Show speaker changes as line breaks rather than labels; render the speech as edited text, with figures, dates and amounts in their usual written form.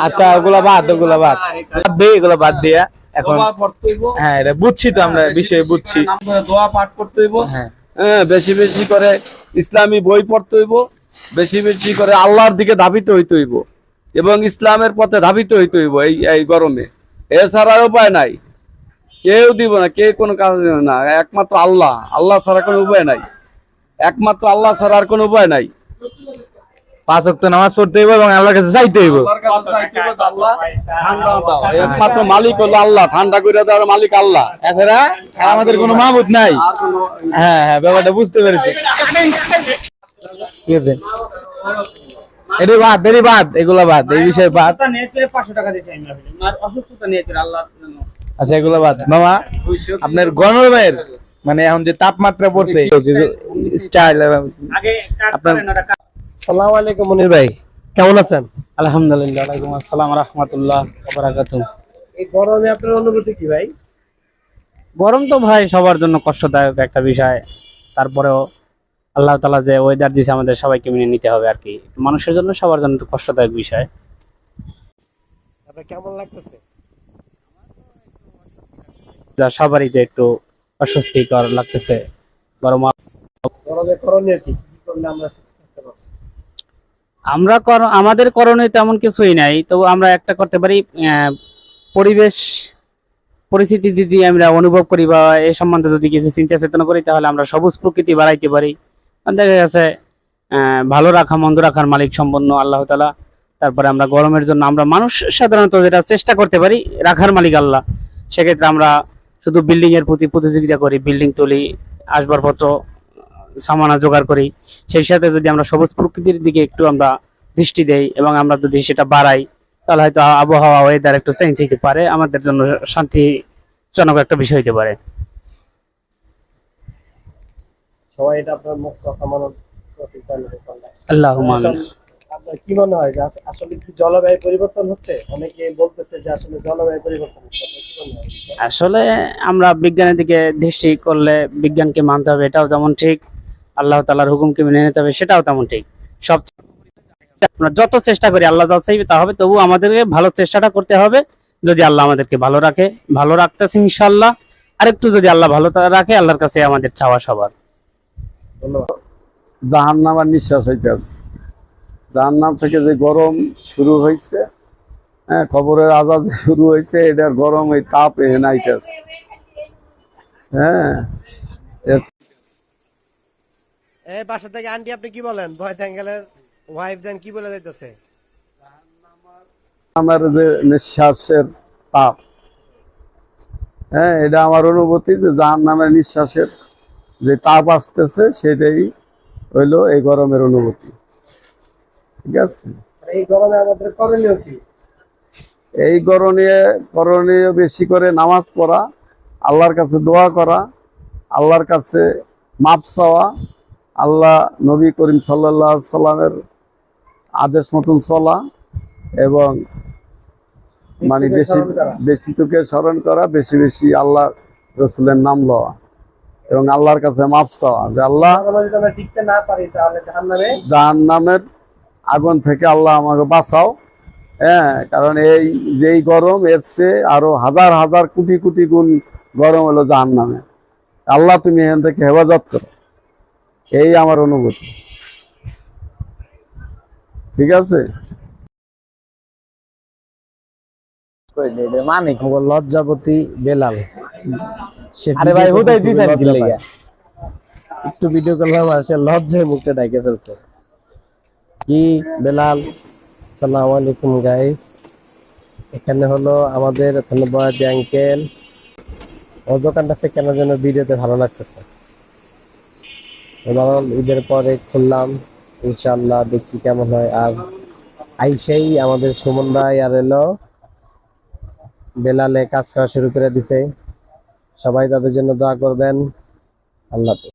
আচ্ছা ওগুলা বাদ এগুলো বাদ দিয়া এখন হ্যাঁ এটা বুঝছি তো আমরা বিষয়ে বুঝছি।
দোয়া পাঠ করতে হইব,
হ্যাঁ
বেশি বেশি করে ইসলামী বই পড়তে হইব, বেশি বেশি করে আল্লাহর দিকে ধাবিত হইতে হইব এবং ইসলামের পথে ধাবিত হইতে হইব এই গরমে। এছাড়া উপায় নাই, কেউ দিব না, কে কোনো কাজ দিবে না, একমাত্র আল্লাহ, আল্লাহ ছাড়া কোনো উপায় নাই, একমাত্র আল্লাহ ছাড়া আর কোনো উপায় নাই।
5 ওয়াক্ত নামাজ পড়তে হইব এবং আল্লাহর কাছে চাইতে হইব।
একমাত্র মালিক হলো আল্লাহ, ঠান্ডা করে দেওয়ার মালিক আল্লাহ,
এছাড়া আমাদের কোনো মাহবুদ নাই। হ্যাঁ হ্যাঁ ব্যাপারটা বুঝতে পেরেছি। এটি বাদ এগুলা বাদ, এই বিষয়ে বাদ। আচ্ছা এগুলো বাদ মামা। আপনার গরমের মানে এখন যে তাপমাত্রা পড়ছে স্টাইল আপনার।
সালাম আলাইকুম মনির ভাই, কেমন আছেন?
আলহামদুলিল্লাহ। ওয়ালাইকুম আসসালাম ওয়া রাহমাতুল্লাহ ওয়া বারাকাতুহু।
এই গরমে আপনার অনুভূতি কি ভাই?
গরম তো ভাই সবার জন্য কষ্টদায়ক একটা বিষয়, তারপরেও আল্লাহ তাআলা যে ওয়েদার দিয়েছে আমাদের সবাইকে মেনে নিতে হবে আর কি। মানুষের জন্য সবার জন্য তো কষ্টদায়ক বিষয়।
আপনার কেমন লাগতেছে?
যা সবারই তো একটু অস্বস্তিকর লাগতেছে গরম।
গরমে করণীয় কি কি করলে আমরা সুস্থ থাকতে পারবো?
আমাদের করণীয় তেমন কিছুই নাই, তবু আমরা একটা করতে পারি, পরিবেশ পরিস্থিতি যদি আমরা অনুভব করি বা এ সম্বন্ধে যদি কিছু চিন্তা চেতনা করি, তাহলে আমরা সবুজ প্রকৃতি বাড়াইতে পারি। দেখা গেছে ভালো রাখা মন্দ রাখার মালিক সম্পন্ন আল্লাহ তাআলা। তারপরে আমরা গরমের জন্য আমরা মানুষ সাধারণত যেটা চেষ্টা করতে পারি, রাখার মালিক আল্লাহ। সেক্ষেত্রে আমরা শুধু বিল্ডিং এর প্রতি প্রতিযোগিতা করি, বিল্ডিং তুলি, আসবাবপত্র সামানা জোগাড় করি। সেই সাথে যদি আমরা সবুজ প্রকৃতির দিকে একটু আমরা দৃষ্টি দেই এবং আমরা যদি সেটা বাড়াই, তাহলে হয়তো আবহাওয়া ওয়েদার একটু চেঞ্জ হইতে পারে, আমাদের জন্য শান্তিজনক একটা বিষয় হইতে পারে।
সবাই এটা আপনার মুখ কথা মানো।
আল্লাহুম্মা আমিন।
আপনার কি মনে হয় যে আসলে কি জলবায়ু পরিবর্তন হচ্ছে? অনেকে বলতেছে যে আসলে জলবায়ু পরিবর্তন হচ্ছে, আপনার কি মনে হয়?
আসলে আমরা বিজ্ঞানের দিকে দৃষ্টি করলে বিজ্ঞানকে মানতে হবে, এটাও যেমন ঠিক। আল্লাহ তাআলার হুকুমকে মেনে নিতে হবে, সেটাও তেমন ঠিক। সব আমরা যত চেষ্টা করি আল্লাহ যা চাইবে তা হবে, তবু আমাদেরকে ভালো চেষ্টাটা করতে হবে। যদি আল্লাহ আমাদেরকে ভালো রাখে, ভালো রাখতেছে ইনশাআল্লাহ। আরেকটু যদি আল্লাহ ভালো রাখে, আল্লাহর কাছে আমাদের চাওয়া সবার।
ধন্যবাদ।
জাহান্নাম আর নিঃশ্বাস হইতেছে, জাহান্নাম থেকে যে গরম শুরু হয়েছে, কবরের আযাব যে শুরু হয়েছে, এটার গরম এই তাপ এখানে আইতেছে। হ্যাঁ
এই বাসা থেকে আন্টি আপনি কি বলেন? ভয় অ্যাঙ্গেলের ওয়াইফ দেন কি বলে যাইতেছে?
আমার যে নিঃশ্বাসের তাপ, এটা আমার অনুভূতি যে জাহান্নামের নিঃশ্বাসের যে তাপ আসতেছে, সেটাই হইলো এই গরমের অনুভূতি। ঠিক আছে,
এই গরমে আমাদের করণীয় কি?
এই করণীয় বেশি করে নামাজ পড়া, আল্লাহর কাছে দোয়া করা, আল্লাহর কাছে মাপ চাওয়া, আল্লাহ নবী করিম সাল্লাল্লাহু আলাইহি সাল্লামের আদেশ মতন চলা এবং মানে বেশিকে স্মরণ করা, বেশি বেশি আল্লাহ রসুলের নাম লওয়া এবং আল্লাহর কাছে মাপ চাওয়া যে আল্লাহ
টিকতে না পারি তাহলে
জাহান্নামের আগুন থেকে আল্লাহ আমাকে বাঁচাও। কারণ এই যেই গরম, এর চেয়ে আরো হাজার হাজার কোটি কোটি গুণ গরম হলো জাহান্নামে। আল্লাহ তুমি এখান থেকে হেফাজত করো, এই আমার অনুভূতি। ঠিক আছে,
মানে
লজ্জাপতি বেলাল,
আরে ভাই হুদাই দিতেন কি লাগা
একটু ভিডিও করলাম আর সে লজ্জায় মুখটা ঢেকে ফেলছে। কি বেলাল? আসসালামু আলাইকুম গাইস। এখানে হলো আমাদের ওখানে বয়াতি আঙ্কেল, ওর দোকানটা সে কেন যেন ভিডিওতে ভালো লাগতেছে। এবার ঈদের পরে খুললাম, ইনশাআল্লাহ দেখি কেমন হয়। আর আইসেই আমাদের সুমন ভাই আর এলো বেলালে কাজ করা শুরু করে দিছে। সবাই তাদের জন্য দোয়া করবেন। আল্লাহ হাফেজ।